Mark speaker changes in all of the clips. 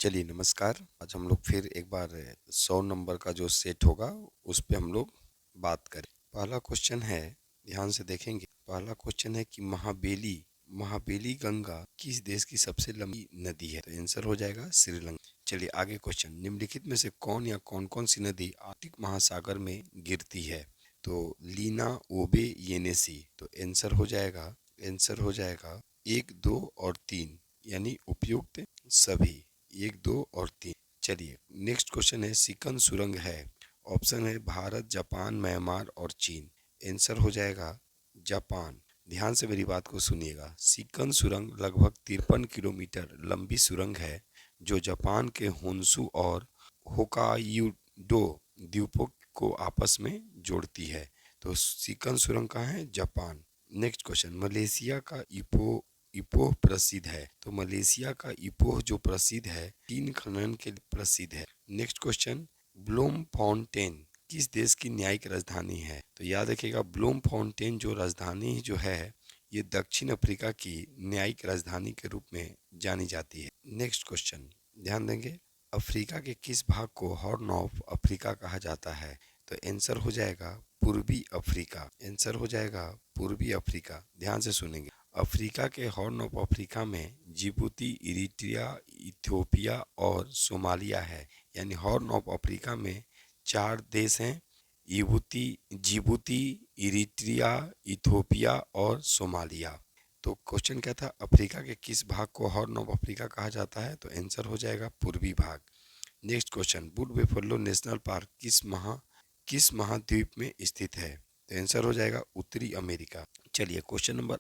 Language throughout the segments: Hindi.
Speaker 1: चलिए नमस्कार। आज हम लोग फिर एक बार 100 नंबर का जो सेट होगा उस पे हम लोग बात करें। पहला क्वेश्चन है, ध्यान से देखेंगे। पहला क्वेश्चन है कि महाबेली महाबेली गंगा किस देश की सबसे लंबी नदी है? तो आंसर हो जाएगा श्रीलंका। चलिए आगे क्वेश्चन, निम्नलिखित में से कौन या कौन कौन सी नदी आर्कटिक महासागर में गिरती है? तो लीना, ओबे, येनेसी। तो आंसर हो जाएगा 1, 2 और 3, यानी उपयुक्त सभी 1, 2 और 3। चलिए नेक्स्ट क्वेश्चन है, सिकन सुरंग है। ऑप्शन है भारत, जापान, म्यांमार और चीन। आंसर हो जाएगा जापान। ध्यान से मेरी बात को सुनिएगा। सिकन सुरंग लगभग 53 किलोमीटर लंबी सुरंग है जो जापान के होन्शु और होकाइडो द्वीपों को आपस में जोड़ती है। तो सिकन सुरंग कहाँ है? जापान। नेक्स्ट क्वेश्चन, मलेशिया का इपोह प्रसिद्ध है। तो मलेशिया का इपोह जो प्रसिद्ध है, तीन खनन के लिए प्रसिद्ध है। नेक्स्ट क्वेश्चन, ब्लूम फाउंटेन किस देश की न्यायिक राजधानी है? तो याद रखिएगा, ब्लूम फाउंटेन जो राजधानी जो है ये दक्षिण अफ्रीका की न्यायिक राजधानी के रूप में जानी जाती है। नेक्स्ट क्वेश्चन ध्यान देंगे, अफ्रीका के किस भाग को हॉर्न ऑफ अफ्रीका कहा जाता है? तो आंसर हो जाएगा पूर्वी अफ्रीका। आंसर हो जाएगा पूर्वी अफ्रीका। ध्यान से सुनेंगे, अफ्रीका के हॉर्न ऑफ अफ्रीका में जिबूती, इरिट्रिया, इथियोपिया और सोमालिया है। यानी हॉर्न ऑफ अफ्रीका में 4 देश हैं, जिबूती, इरिट्रिया, इथियोपिया और सोमालिया। तो क्वेश्चन क्या था, अफ्रीका के किस भाग को हॉर्न ऑफ अफ्रीका कहा जाता है? तो आंसर हो जाएगा पूर्वी भाग। Next question, Wood Buffalo National Park किस महाद्वीप में स्थित है? तो आंसर हो जाएगा उत्तरी अमेरिका। चलिए क्वेश्चन नंबर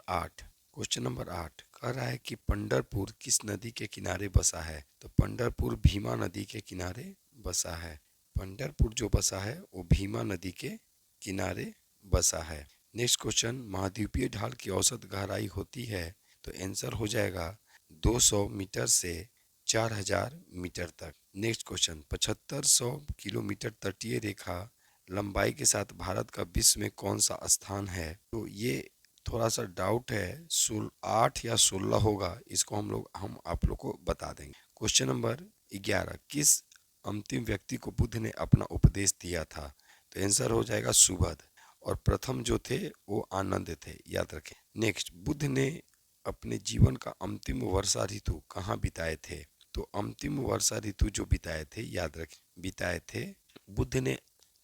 Speaker 1: 8 कह रहा है कि पंढरपुर किस नदी के किनारे बसा है? तो पंढरपुर भीमा नदी के किनारे बसा है। पंढरपुर जो बसा है वो भीमा नदी के किनारे बसा है। नेक्स्ट क्वेश्चन, महाद्वीपीय ढाल की औसत गहराई होती है? तो आंसर हो जाएगा 200 मीटर से 4000 मीटर तक। नेक्स्ट क्वेश्चन, 7500 किलोमीटर तटीय रेखा लंबाई के साथ भारत का विश्व में कौन सा स्थान है? तो ये थोड़ा सा डाउट है, 8 या 16 होगा, इसको हम आप लोग को बता देंगे। क्वेश्चन नंबर 11, किस अंतिम व्यक्ति को बुद्ध ने अपना उपदेश दिया था? तो आंसर हो जाएगा सुबध, और प्रथम जो थे वो आनंद थे, याद रखें। नेक्स्ट, बुद्ध ने अपने जीवन का अंतिम वर्षा ऋतु कहाँ बिताए थे? तो अंतिम वर्षा ऋतु जो बिताए थे, याद रखें, बिताए थे बुद्ध ने,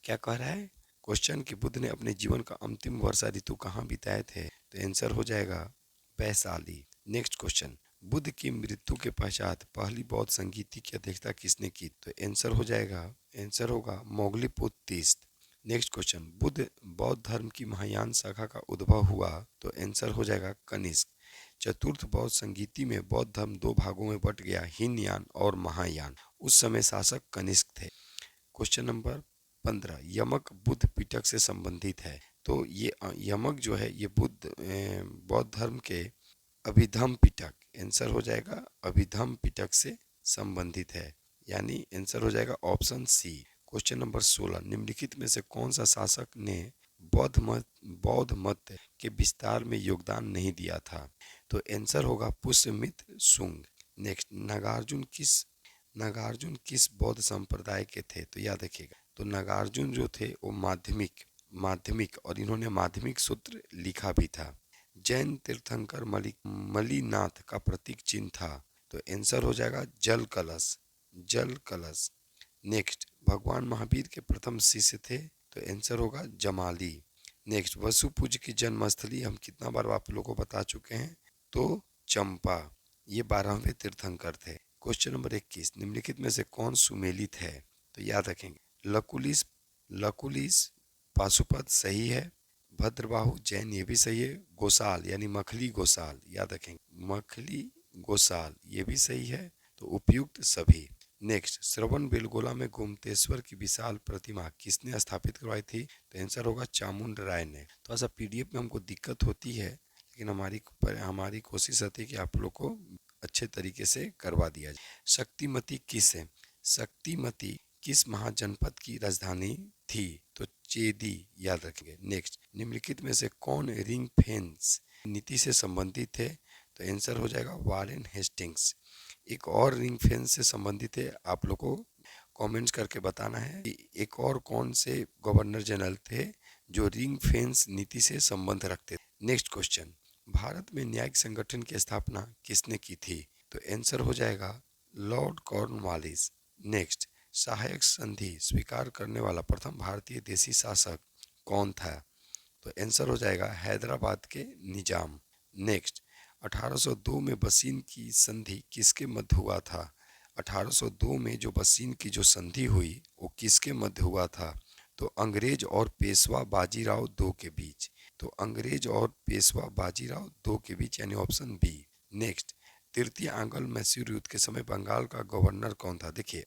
Speaker 1: क्या कह रहा है क्वेश्चन, कि बुद्ध ने अपने जीवन का अंतिम वर्षा ऋतु कहाँ बिताए थे? तो आंसर हो जाएगा वैशाली। नेक्स्ट क्वेश्चन, बुद्ध की मृत्यु के पश्चात पहली बौद्ध संगीति की अध्यक्षता किसने की? तो आंसर होगा मौग्लीपुत्र तीस्त। नेक्स्ट क्वेश्चन, बुद्ध बौद्ध धर्म की महायान शाखा का उद्भव हुआ? तो आंसर हो जाएगा कनिष्क। चतुर्थ बौद्ध संगीति में बौद्ध धर्म 2 भागों में बट गया, हीनयान और महायान। उस समय शासक कनिष्क थे। क्वेश्चन नंबर 15, यमक बुद्ध पिटक से संबंधित है? तो ये यमक जो है ये बौद्ध धर्म के अभिधम पिटक, आंसर हो जाएगा अभिधम पिटक से संबंधित है, यानी आंसर हो जाएगा ऑप्शन सी। क्वेश्चन नंबर 16, निम्नलिखित में से कौन सा शासक ने बौद्ध मत के विस्तार में योगदान नहीं दिया था? तो आंसर होगा पुष्यमित्र शुंग। नेक्स्ट, नागार्जुन किस बौद्ध संप्रदाय के थे? तो याद रखिएगा, तो नागार्जुन जो थे वो माध्यमिक और इन्होंने माध्यमिक सूत्र लिखा भी था। जैन तीर्थंकर मलिनाथ का प्रतीक चिन्ह था? तो आंसर हो जाएगा जल कलश। नेक्स्ट, भगवान महावीर के प्रथम शिष्य थे? तो आंसर होगा जमाली। नेक्स्ट, वसुपूज की जन्मस्थली हम कितना बार आप लोगों को बता चुके हैं? तो चंपा, ये 12वें तीर्थंकर थे। क्वेश्चन नंबर 21, निम्नलिखित में से कौन सुमेलित है? तो याद रखेंगे, लकुलिस पाशुपत सही है, भद्रबाहु जैन ये भी सही है, गोसाल यानी मखली गोसाल, याद रखेंगे मखली गोसाल ये भी सही है। तो उपयुक्त सभी। नेक्स्ट, श्रवण बेलगोला में गोमतेश्वर की विशाल प्रतिमा किसने स्थापित करवाई थी? तो आंसर होगा चामुंड राय ने। थोड़ा सा पीडीएफ में हमको दिक्कत होती है, लेकिन हमारी कोशिश रहती है कि आप लोग को अच्छे तरीके से करवा दिया जाए। शक्तिमती किस है? शक्तिमती किस महाजनपद की राजधानी थी? तो चेदी, याद रखेंगे। नेक्स्ट, निम्नलिखित में से कौन रिंग फेंस नीति से संबंधित थे? तो आंसर हो जाएगा वारेन हेस्टिंग्स। एक और रिंग फेंस से संबंधित है, आप लोग को कमेंट्स करके बताना है कि एक और कौन से गवर्नर जनरल थे जो रिंग फेंस नीति से संबंध रखते थे। नेक्स्ट क्वेश्चन, भारत में न्यायिक संगठन की स्थापना किसने की थी? तो आंसर हो जाएगा लॉर्ड कॉर्नवालिस। नेक्स्ट, सहायक संधि स्वीकार करने वाला प्रथम भारतीय देशी शासक कौन था? तो आंसर हो जाएगा हैदराबाद के निजाम। नेक्स्ट, 1802 में बसीन की संधि किसके मध्य हुआ था? 1802 में जो बसीन की जो संधि हुई वो किसके मध्य हुआ था? तो अंग्रेज और पेशवा बाजीराव दो के बीच। तो अंग्रेज और पेशवा बाजीराव दो के बीच, यानी ऑप्शन बी। नेक्स्ट, तृतीय आंग्ल मैसूर युद्ध के समय बंगाल का गवर्नर कौन था? देखिए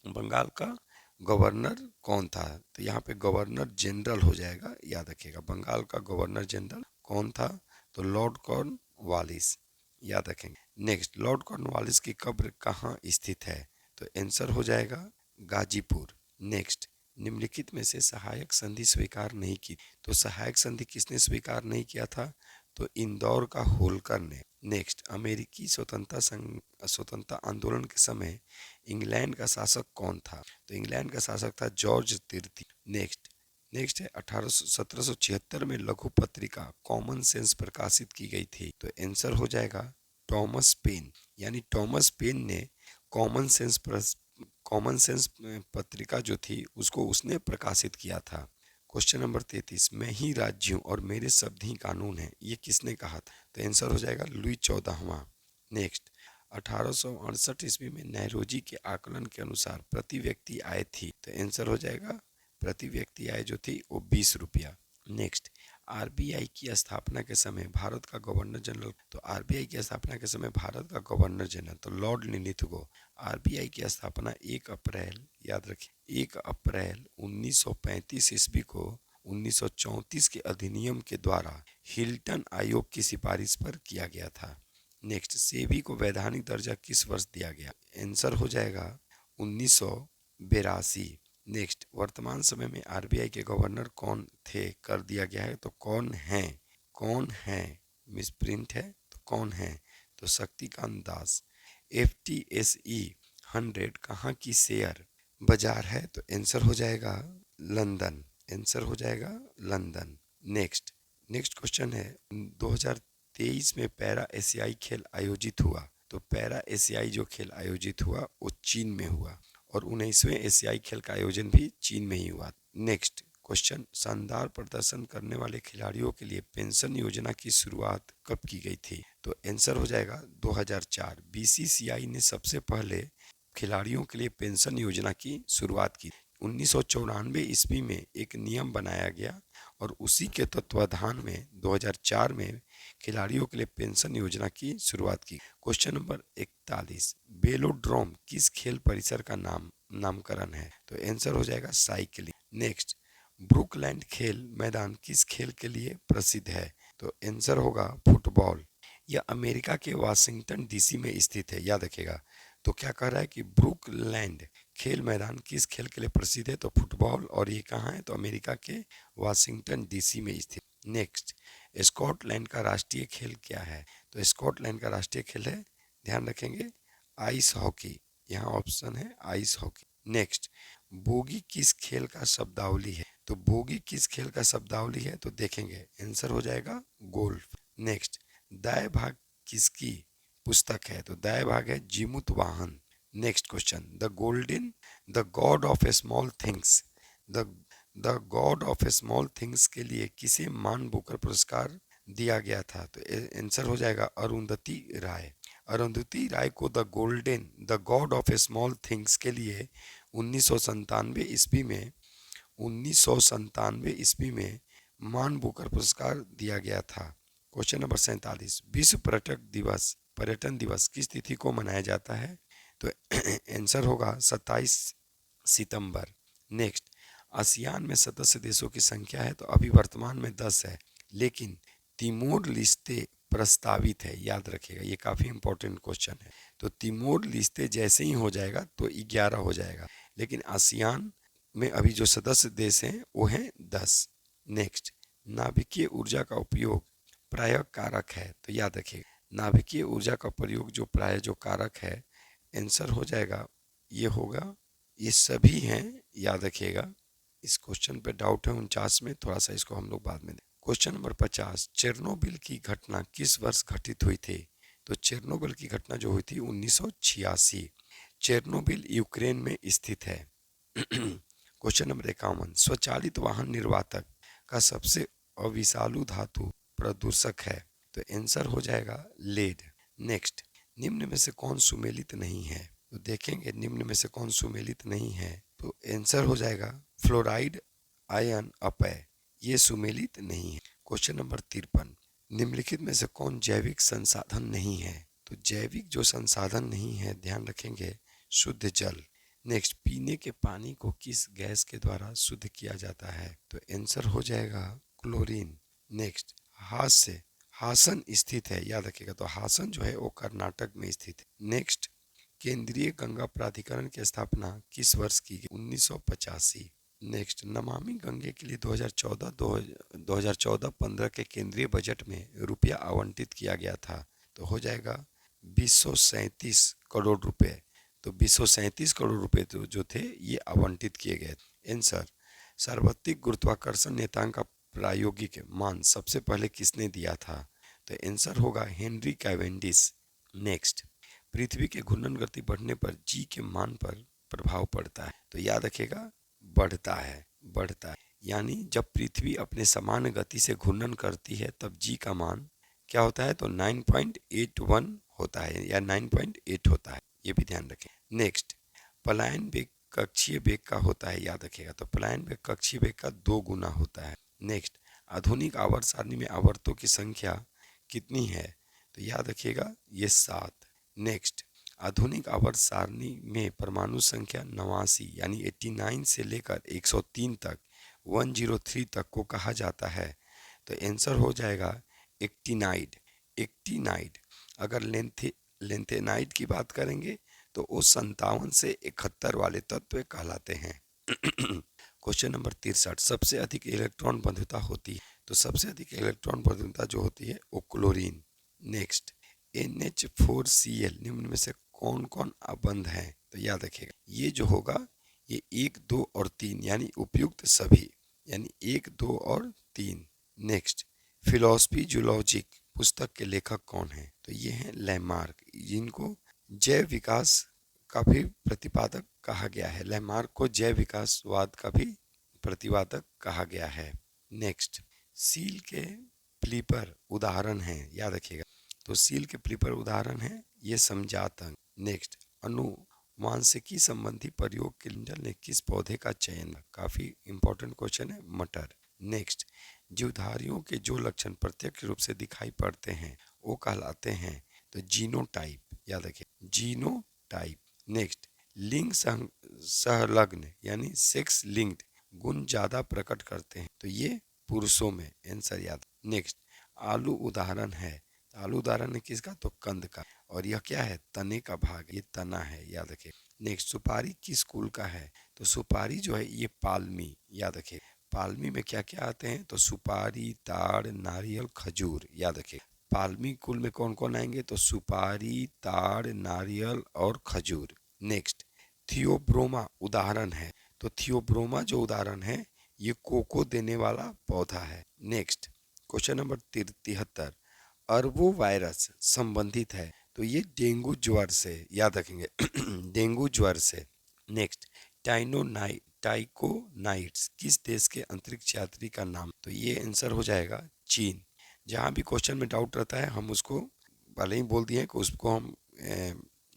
Speaker 1: बंगाल का गवर्नर कौन था? तो यहाँ पे गवर्नर जनरल हो जाएगा, याद रखिएगा। बंगाल का गवर्नर जनरल कौन था? तो लॉर्ड कॉर्नवालिस, याद रखेंगे। नेक्स्ट, लॉर्ड कॉर्नवालिस की कब्र कहाँ स्थित है? तो आंसर हो जाएगा गाजीपुर। नेक्स्ट, निम्नलिखित में से सहायक संधि स्वीकार नहीं की, तो सहायक संधि किसने स्वीकार नहीं किया था? तो इंदौर का होलकर ने। नेक्स्ट, अमेरिकी स्वतंत्रता आंदोलन के समय इंग्लैंड का शासक कौन था? तो इंग्लैंड का शासक था जॉर्ज तृतीय। नेक्स्ट है 1776 में लघु पत्रिका कॉमन सेंस प्रकाशित की गई थी। तो आंसर हो जाएगा टॉमस पेन, यानी टॉमस पेन ने कॉमन सेंस पत्रिका जो थी उसको उसने प्रकाशित किया था। क्वेश्चन नंबर 33, मैं ही राज्य हूँ और मेरे शब्द ही कानून है, ये किसने कहा था? तो आंसर हो जाएगा लुई 14वां। नेक्स्ट, 1868 ईस्वी में नेहरूजी के आकलन के अनुसार प्रति व्यक्ति आय थी। तो आंसर हो जाएगा प्रति व्यक्ति आय जो थी वो 20 रुपया। नेक्स्ट, आरबीआई की स्थापना के समय भारत का गवर्नर जनरल, तो आरबीआई की स्थापना के समय भारत का गवर्नर जनरल तो लॉर्ड लिनिथगो। आरबीआई की स्थापना 1 अप्रैल, याद रखिए 1 अप्रैल 1935 ईस्वी को 1934 के अधिनियम के द्वारा हिल्टन आयोग की सिफारिश पर किया गया था। नेक्स्ट, सेबी को वैधानिक दर्जा किस वर्ष दिया गया? आंसर हो जाएगा 1982। नेक्स्ट, वर्तमान समय में आरबीआई के गवर्नर कौन थे कर दिया गया है, तो कौन है मिस प्रिंट है तो कौन है? तो शक्तिकांत दास। FTSE 100 कहाँ की शेयर बाजार है? तो आंसर हो जाएगा लंदन। आंसर हो जाएगा लंदन। नेक्स्ट क्वेश्चन है 2023 में पैरा एशियाई खेल आयोजित हुआ, तो पैरा एशियाई जो खेल आयोजित हुआ वो चीन में हुआ और 19वें एशियाई खेल का आयोजन भी चीन में ही हुआ। नेक्स्ट क्वेश्चन, शानदार प्रदर्शन करने वाले खिलाड़ियों के लिए पेंशन योजना की शुरुआत कब की गई थी? तो आंसर हो जाएगा 2004। बीसीसीआई ने सबसे पहले खिलाड़ियों के लिए पेंशन योजना की शुरुआत की। 1994 ईस्वी में एक नियम बनाया गया और उसी के तत्वाधान में 2004 में खिलाड़ियों के लिए पेंशन योजना की शुरुआत की। क्वेश्चन नंबर 41, बेलोड्रोम किस खेल परिसर का नामकरण है? तो आंसर हो जाएगा साइकिलिंग। नेक्स्ट, ब्रुकलैंड खेल मैदान किस खेल के लिए प्रसिद्ध है? तो आंसर होगा फुटबॉल। यह अमेरिका के वाशिंगटन डीसी में स्थित है, याद रखिएगा। तो क्या कह रहा है कि ब्रुकलैंड खेल मैदान किस खेल के लिए प्रसिद्ध है? तो फुटबॉल। और ये कहाँ है? तो अमेरिका के वाशिंगटन डीसी में स्थित। नेक्स्ट, स्कॉटलैंड का राष्ट्रीय खेल क्या है? तो स्कॉटलैंड का राष्ट्रीय खेल है, ध्यान रखेंगे, आइस हॉकी। यहाँ ऑप्शन है आइस हॉकी। नेक्स्ट, बोगी किस खेल का शब्दावली है? तो बोगी किस खेल का शब्दावली है? तो देखेंगे आंसर हो जाएगा गोल्फ। नेक्स्ट, दाएं भाग किसकी पुस्तक है? तो दाएं भाग है जीमुत वाहन। Next question, the God of small things the God of small things के लिए किसे मान बुकर पुरस्कार दिया गया था? तो आंसर हो जाएगा अरुंधति राय। अरुंधति राय को the God of small things के लिए 1997 ईस्वी में मान बुकर पुरस्कार दिया गया था। क्वेश्चन नंबर 47, विश्व पर्यटन दिवस किस तिथि को मनाया जाता है? तो आंसर होगा 27 सितंबर। नेक्स्ट, आसियान में सदस्य देशों की संख्या है, तो अभी वर्तमान में 10 है, लेकिन तिमोर लिस्ते प्रस्तावित है, याद रखिएगा, ये काफी इंपॉर्टेंट क्वेश्चन है। तो तिमोर लिस्ते जैसे ही हो जाएगा तो 11 हो जाएगा, लेकिन आसियान में अभी जो सदस्य देश हैं वो हैं 10। नेक्स्ट, नाभिकीय ऊर्जा का उपयोग प्रायः कारक है, तो याद रखिएगा नाभिकीय ऊर्जा का प्रयोग जो प्राय जो कारक है, आंसर हो जाएगा, ये होगा, ये सभी हैं, याद रखिएगा। इस क्वेश्चन पे डाउट है 49 में, थोड़ा सा इसको हम लोग बाद में दें। क्वेश्चन नंबर 50, चेरनोबिल की घटना किस वर्ष घटित हुई थी? तो चेरनोबिल की घटना जो हुई थी 1986। चेरनोबिल यूक्रेन में स्थित है। क्वेश्चन नंबर 51, स्वचालित वाहन निर्वातक का सबसे अविषालु धातु प्रदूषक है? तो आंसर हो जाएगा लेड। नेक्स्ट, निम्न में से कौन सुमेलित नहीं है? तो देखेंगे निम्न में से कौन सुमेलित नहीं है, तो आंसर हो जाएगा फ्लोराइड, आयन, अपय, ये सुमेलित नहीं है। क्वेश्चन नंबर 53, निम्नलिखित में से कौन जैविक संसाधन नहीं है? तो जैविक जो संसाधन नहीं है, ध्यान रखेंगे, शुद्ध जल। नेक्स्ट, पीने के पानी को किस गैस के द्वारा शुद्ध किया जाता है? तो आंसर हो जाएगा क्लोरीन। नेक्स्ट, हास्य, हासन स्थित है, याद रखिएगा, तो हासन जो है वो कर्नाटक में स्थित है। नेक्स्ट, केंद्रीय गंगा प्राधिकरण की स्थापना किस वर्ष की गई? 1985। नेक्स्ट, नमामि गंगे के लिए 2014-15 के केंद्रीय बजट में रुपया आवंटित किया गया था, तो हो जाएगा 237 करोड़ रुपए। तो 237 करोड़ रुपए तो जो थे ये आवंटित किए गए। आंसर, सार्वत्रिक गुरुत्वाकर्षण नियतांक का प्रायोगिक मान सबसे पहले किसने दिया था? तो आंसर होगा हेनरी कैवेंडिश। नेक्स्ट, पृथ्वी के घूर्णन गति बढ़ने पर जी के मान पर प्रभाव पड़ता है, तो याद रखिएगा बढ़ता है, बढ़ता है, यानी जब पृथ्वी अपने समान गति से घूर्णन करती है तब जी का मान क्या होता है? तो 9.81 होता है या 9.8 होता है, ये भी ध्यान रखें। नेक्स्ट, पलायन वेग कक्षीय वेग का होता है, याद रखिएगा, तो पलायन वेग कक्षीय वेग का 2 गुना होता है। नेक्स्ट, आधुनिक आवर्त सारणी में आवर्तों की संख्या कितनी है? तो याद रखिएगा ये 7। नेक्स्ट, आधुनिक आवर्त सारणी में परमाणु संख्या 89 यानी 89 से लेकर 103 तक, 103 तक को कहा जाता है, तो आंसर हो जाएगा एक्टिनाइड। एक्टिनाइड। अगर लेंथेनाइड की बात करेंगे तो वो 57 से 71 वाले तत्व कहलाते हैं। क्वेश्चन नंबर 63, सबसे अधिक इलेक्ट्रॉन बंधुता होती है? तो सबसे अधिक इलेक्ट्रॉन बंधुता जो होती है वो क्लोरीन। नेक्स्ट, NH4Cl निम्न में से कौन कौन अबंध है? तो याद रखिएगा ये जो होगा ये 1, 2 और 3 यानी उपयुक्त सभी, यानी 1, 2 और 3। नेक्स्ट, फिलोसफी जूलॉजिक पुस्तक के लेखक कौन है? तो ये हैं लैमार्क, जिनको जैव विकास का भी प्रतिपादक कहा गया है। लैमार्क को जैव विकासवाद का भी प्रतिपादक कहा गया है। नेक्स्ट, सील के फ्लिपर उदाहरण है, याद रखिएगा, तो सील के फ्लिपर उदाहरण है ये समझात अंक। नेक्स्ट, अनुवांशिकी संबंधी प्रयोग के लिंडल ने किस पौधे का चयन? काफी इंपॉर्टेंट क्वेश्चन है, मटर। नेक्स्ट, जीवधारियों के जो लक्षण प्रत्यक्ष रूप से दिखाई पड़ते हैं वो कहलाते हैं तो जीनोटाइप, याद रखिए जीनोटाइप। नेक्स्ट, लिंग सहलग्न यानी सेक्स लिंक्ड गुण ज्यादा प्रकट करते हैं, तो ये पुरुषों में, आंसर याद। नेक्स्ट, आलू उदाहरण है, आलू उदाहरण है किसका? तो कंद का, और यह क्या है? तने का भाग, ये तना है, याद रखिए। नेक्स्ट, सुपारी किस कुल का है? तो सुपारी जो है ये पालमी, याद रखिए। पालमी में क्या क्या आते हैं? तो सुपारी, ताड़, नारियल, खजूर, याद रखिए। पालमी कुल में कौन कौन आएंगे? तो सुपारी, ताड़, नारियल और खजूर। नेक्स्ट, थियोब्रोमा उदाहरण है, तो थियोब्रोमा जो उदाहरण है ये कोको देने वाला पौधा है। नेक्स्ट, क्वेश्चन नंबर 73, अरबो वायरस संबंधित है, तो ये डेंगू ज्वर से, याद रखेंगे डेंगू ज्वर से। नेक्स्ट, टाइकोनाइट्स किस देश के अंतरिक्ष यात्री का नाम? तो ये आंसर हो जाएगा चीन। जहाँ भी क्वेश्चन में डाउट रहता है हम उसको पहले ही बोल दिए कि उसको हम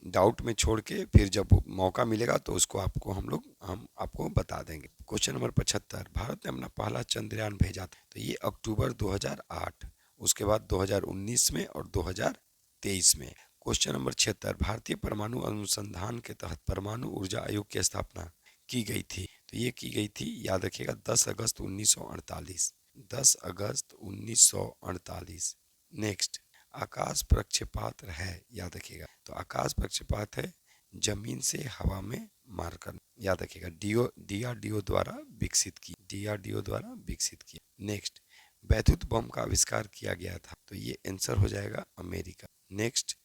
Speaker 1: डाउट में छोड़ के फिर जब मौका मिलेगा तो उसको हम आपको बता देंगे। क्वेश्चन नंबर 75, भारत ने अपना पहला चंद्रयान भेजा था, तो ये अक्टूबर 2008, उसके बाद 2019 में और 2023 में। क्वेश्चन नंबर 76, भारतीय परमाणु अनुसंधान के तहत परमाणु ऊर्जा आयोग की स्थापना की गई थी, तो ये की गई थी, याद रखिएगा 10 अगस्त 1948, 10 अगस्त 1948। नेक्स्ट, आकाश प्रक्षेपात्र है, याद रखिएगा, तो आकाश प्रक्षेपात है जमीन से हवा में मारकर, याद रखिएगा, DRDO द्वारा विकसित की, DRDO द्वारा विकसित किया। नेक्स्ट, वैद्युत बम का आविष्कार किया गया था, तो ये आंसर हो जाएगा अमेरिका। नेक्स्ट,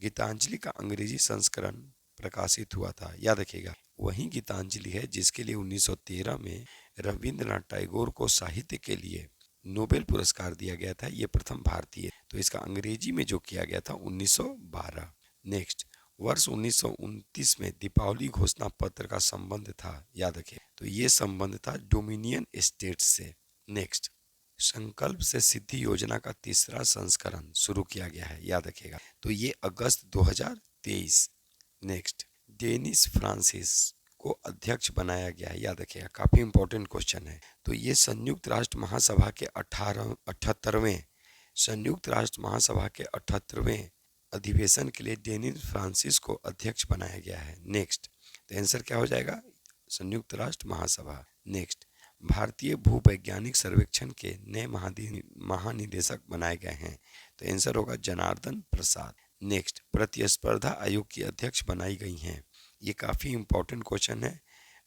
Speaker 1: गीतांजलि का अंग्रेजी संस्करण प्रकाशित हुआ था, याद रखिएगा। वही गीतांजलि है जिसके लिए 1913 में रविंद्रनाथ टैगोर को साहित्य के लिए नोबेल पुरस्कार दिया गया था। ये प्रथम भारतीय, तो इसका अंग्रेजी में जो किया गया था 1912। नेक्स्ट, वर्ष 1929 में दीपावली घोषणा पत्र का संबंध था, याद रखें, तो ये संबंध था डोमिनियन स्टेट से। नेक्स्ट, संकल्प से सिद्धि योजना का तीसरा संस्करण शुरू किया गया है, याद रखिएगा, तो ये अगस्त 2023। नेक्स्ट, डेनिस फ्रांसिस को अध्यक्ष बनाया गया है, याद रखिएगा, काफी इंपॉर्टेंट क्वेश्चन है। तो ये संयुक्त राष्ट्र महासभा के 78वें संयुक्त राष्ट्र महासभा के 78वें अधिवेशन के लिए डेनिस फ्रांसिस को अध्यक्ष बनाया गया है। नेक्स्ट, तो आंसर क्या हो जाएगा, संयुक्त राष्ट्र महासभा। नेक्स्ट, भारतीय भूवैज्ञानिक सर्वेक्षण के नए महानिदेशक बनाए गए हैं, तो आंसर होगा जनार्दन प्रसाद। नेक्स्ट, प्रतिस्पर्धा आयोग की अध्यक्ष बनाई गई हैं, ये काफी इंपॉर्टेंट क्वेश्चन है,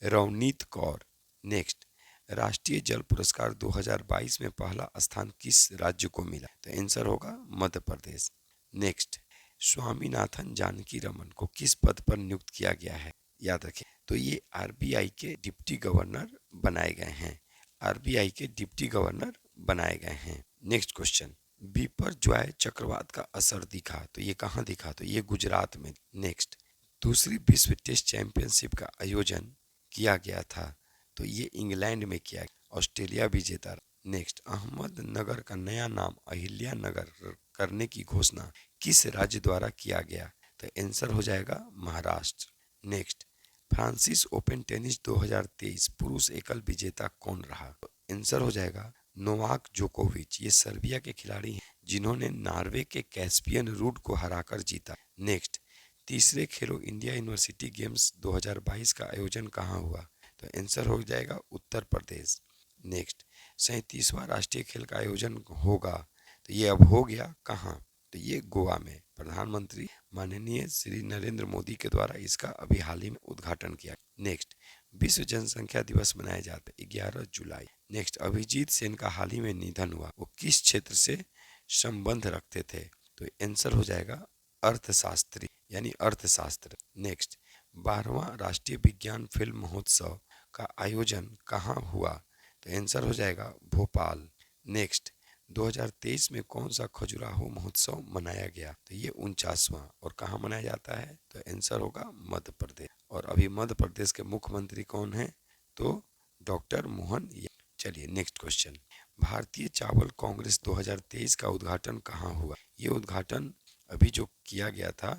Speaker 1: रवनीत कौर। नेक्स्ट, राष्ट्रीय जल पुरस्कार 2022 में पहला स्थान किस राज्य को मिला, तो आंसर होगा मध्य प्रदेश। नेक्स्ट, स्वामीनाथन जानकी रमन को किस पद पर नियुक्त किया गया है, याद रखें, तो ये आरबीआई के डिप्टी गवर्नर बनाए गए हैं, आरबीआई के डिप्टी गवर्नर बनाए गए हैं। नेक्स्ट क्वेश्चन, बिपरजॉय चक्रवात का असर दिखा, तो ये कहाँ दिखा, तो ये गुजरात में। नेक्स्ट, दूसरी विश्व टेस्ट चैंपियनशिप का आयोजन किया गया था, तो ये इंग्लैंड में किया, ऑस्ट्रेलिया विजेता। नेक्स्ट, अहमदनगर का नया नाम अहिल्या नगर करने की घोषणा किस राज्य द्वारा किया गया, तो आंसर हो जाएगा Maharashtra. Next, Francis open tennis 2023 पुरुष एकल विजेता कौन रहा, तो आंसर हो जाएगा नोवाक जोकोविच। ये सर्बिया के खिलाड़ी हैं जिन्होंने नॉर्वे के कैस्पियन रूड को हराकर जीता। नेक्स्ट, तीसरे खेलो इंडिया यूनिवर्सिटी गेम्स 2022 का आयोजन कहाँ हुआ, तो आंसर हो जाएगा उत्तर प्रदेश। नेक्स्ट, 37वां राष्ट्रीय खेल का आयोजन होगा, तो ये अब हो गया कहाँ, तो ये गोवा में। प्रधानमंत्री माननीय श्री नरेंद्र मोदी के द्वारा इसका अभी हाल ही में उद्घाटन किया। नेक्स्ट, विश्व जनसंख्या दिवस मनाया जाता है 11 जुलाई। नेक्स्ट, अभिजीत सेन का हाल ही में निधन हुआ, वो किस क्षेत्र से संबंध रखते थे, तो आंसर हो जाएगा अर्थशास्त्री यानी अर्थशास्त्र। नेक्स्ट, 12वां राष्ट्रीय विज्ञान फिल्म महोत्सव का आयोजन कहाँ हुआ, तो आंसर हो जाएगा भोपाल। नेक्स्ट, 2023 में कौन सा खजुराहो महोत्सव मनाया गया, तो ये 49वां, और कहाँ मनाया जाता है, तो आंसर होगा मध्य प्रदेश। और अभी मध्य प्रदेश के मुख्यमंत्री कौन है, तो डॉक्टर मोहन। चलिए नेक्स्ट क्वेश्चन, भारतीय चावल कांग्रेस 2023 का उद्घाटन कहाँ हुआ, ये उद्घाटन अभी जो किया गया था,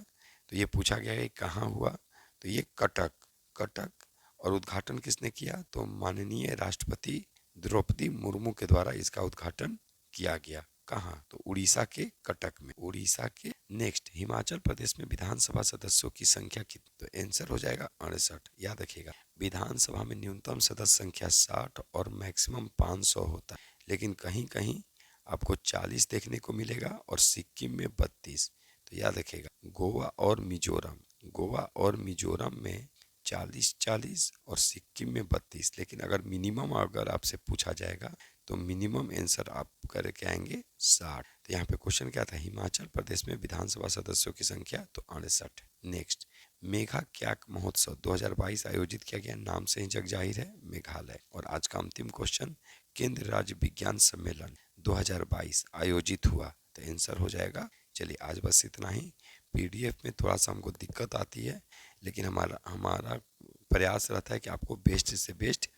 Speaker 1: तो ये पूछा गया है कहाँ हुआ, तो ये कटक। और उद्घाटन किसने किया, तो माननीय राष्ट्रपति द्रौपदी मुर्मू के द्वारा इसका उद्घाटन किया गया। कहाँ, तो उड़ीसा के कटक में, उड़ीसा के। नेक्स्ट, हिमाचल प्रदेश में विधानसभा सदस्यों की संख्या कितनी, तो आंसर हो जाएगा 68। याद रखिएगा, विधानसभा में न्यूनतम सदस्य संख्या 60 और मैक्सिमम 500 होता है, लेकिन कहीं कहीं आपको 40 देखने को मिलेगा और सिक्किम में 32। तो याद रखिएगा, गोवा और मिजोरम में 40-40 और सिक्किम में 32, लेकिन अगर मिनिमम अगर आपसे पूछा जाएगा तो मिनिमम आंसर आप करके आएंगे 60। तो यहाँ पे क्वेश्चन क्या था, हिमाचल प्रदेश में विधानसभा सदस्यों की संख्या, तो 68। नेक्स्ट, मेघा क्याक महोत्सव 2022 आयोजित किया गया, नाम से ही जग जाहिर है, मेघालय। और आज का अंतिम क्वेश्चन, केंद्र राज्य विज्ञान सम्मेलन 2022 आयोजित हुआ, तो आंसर हो जाएगा। चलिए आज बस इतना ही। पीडीएफ में थोड़ा सा हमको दिक्कत आती है, लेकिन हमारा प्रयास रहता है कि आपको बेस्ट से बेस्ट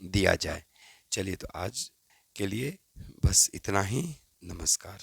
Speaker 1: दिया जाए। चलिए तो आज के लिए बस इतना ही, नमस्कार।